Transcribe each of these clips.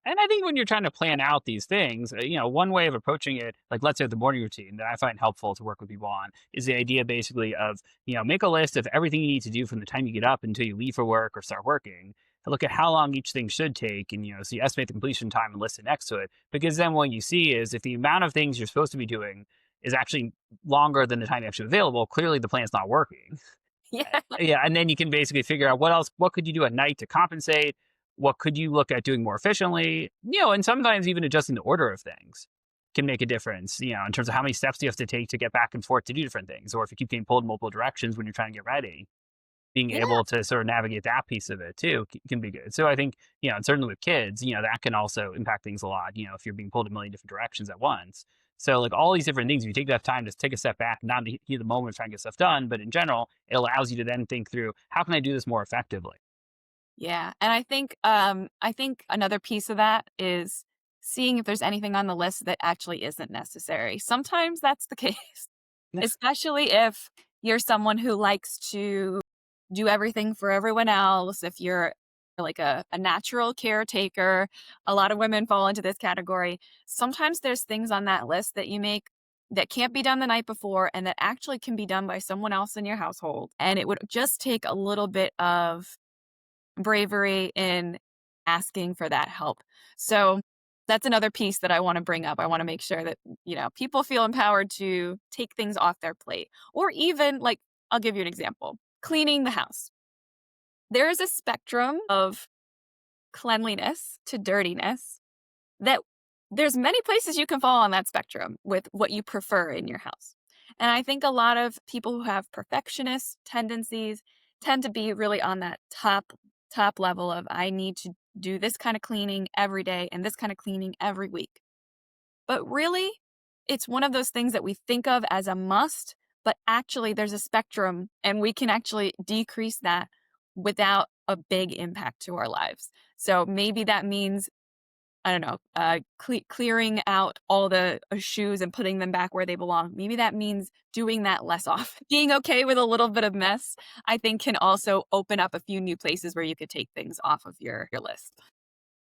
And I think when you're trying to plan out these things, one way of approaching it, like let's say the morning routine that I find helpful to work with people on is the idea basically of, make a list of everything you need to do from the time you get up until you leave for work or start working. And look at how long each thing should take. And, so you estimate the completion time and list it next to it. Because then what you see is if the amount of things you're supposed to be doing is actually longer than the time actually available, clearly the plan's not working. Yeah. Yeah, and then you can basically figure out what could you do at night to compensate? What could you look at doing more efficiently? And sometimes even adjusting the order of things can make a difference, in terms of how many steps you have to take to get back and forth to do different things. Or if you keep getting pulled in multiple directions when you're trying to get ready, being Yeah. able to sort of navigate that piece of it too can be good. So I think, and certainly with kids, that can also impact things a lot, if you're being pulled in a million different directions at once. So like all these different things, if you take that time to take a step back, not to heat the moment of trying to get stuff done, but in general, it allows you to then think through how can I do this more effectively? Yeah, and I think another piece of that is seeing if there's anything on the list that actually isn't necessary. Sometimes that's the case, especially if you're someone who likes to do everything for everyone else, if you're like a natural caretaker, a lot of women fall into this category. Sometimes there's things on that list that you make that can't be done the night before and that actually can be done by someone else in your household. And it would just take a little bit of bravery in asking for that help. So that's another piece that I want to bring up. I want to make sure that, people feel empowered to take things off their plate. Or even like I'll give you an example. Cleaning the house. There is a spectrum of cleanliness to dirtiness that there's many places you can fall on that spectrum with what you prefer in your house. And I think a lot of people who have perfectionist tendencies tend to be really on that top level of I need to do this kind of cleaning every day and this kind of cleaning every week. But really, it's one of those things that we think of as a must, but actually there's a spectrum and we can actually decrease that without a big impact to our lives. So maybe that means I don't know, clearing out all the shoes and putting them back where they belong. Maybe that means doing that less often. Being okay with a little bit of mess, I think, can also open up a few new places where you could take things off of your list.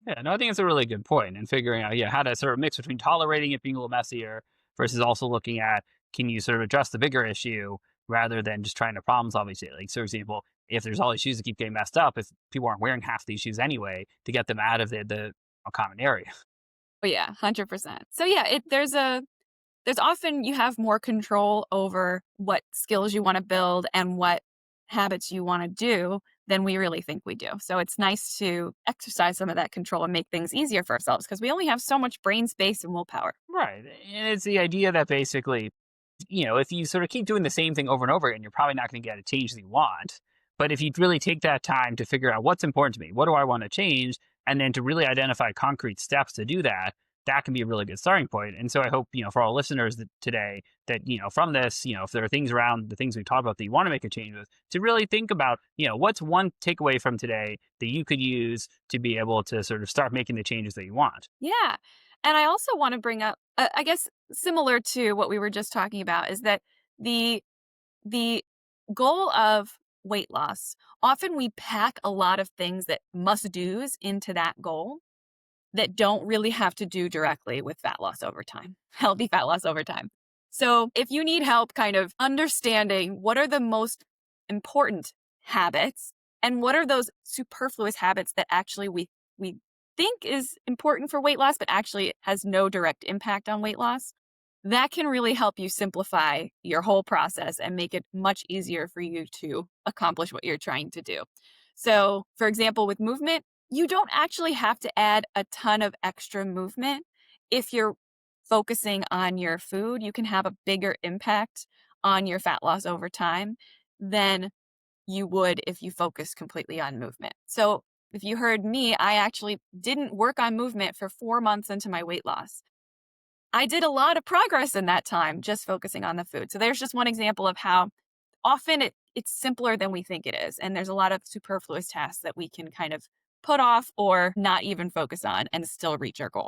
Yeah, no, I think it's a really good point and figuring out, how to sort of mix between tolerating it being a little messier versus also looking at can you sort of address the bigger issue rather than just trying to problem solve each day. Like, so for example, if there's all these shoes that keep getting messed up, if people aren't wearing half these shoes anyway, to get them out of the a common area. But yeah, 100%. So yeah, there's often you have more control over what skills you want to build and what habits you want to do than we really think we do. So it's nice to exercise some of that control and make things easier for ourselves because we only have so much brain space and willpower. Right. And it's the idea that basically, if you sort of keep doing the same thing over and over again, you're probably not going to get a change that you want. But if you really take that time to figure out what's important to me, what do I want to change, and then to really identify concrete steps to do that, that can be a really good starting point. And so I hope, for all listeners today that, from this, if there are things around the things we talked about that you want to make a change with, to really think about, what's one takeaway from today that you could use to be able to sort of start making the changes that you want. Yeah. And I also want to bring up, I guess, similar to what we were just talking about, is that the the goal of weight loss, often we pack a lot of things that must do's into that goal that don't really have to do directly with fat loss over time, healthy fat loss over time. So if you need help kind of understanding what are the most important habits and what are those superfluous habits that actually we think is important for weight loss, but actually has no direct impact on weight loss, that can really help you simplify your whole process and make it much easier for you to accomplish what you're trying to do. So, for example, with movement, you don't actually have to add a ton of extra movement. If you're focusing on your food, you can have a bigger impact on your fat loss over time than you would if you focus completely on movement. So, if you heard me, I actually didn't work on movement for 4 months into my weight loss. I did a lot of progress in that time just focusing on the food. So there's just one example of how often it's simpler than we think it is. And there's a lot of superfluous tasks that we can kind of put off or not even focus on and still reach our goal.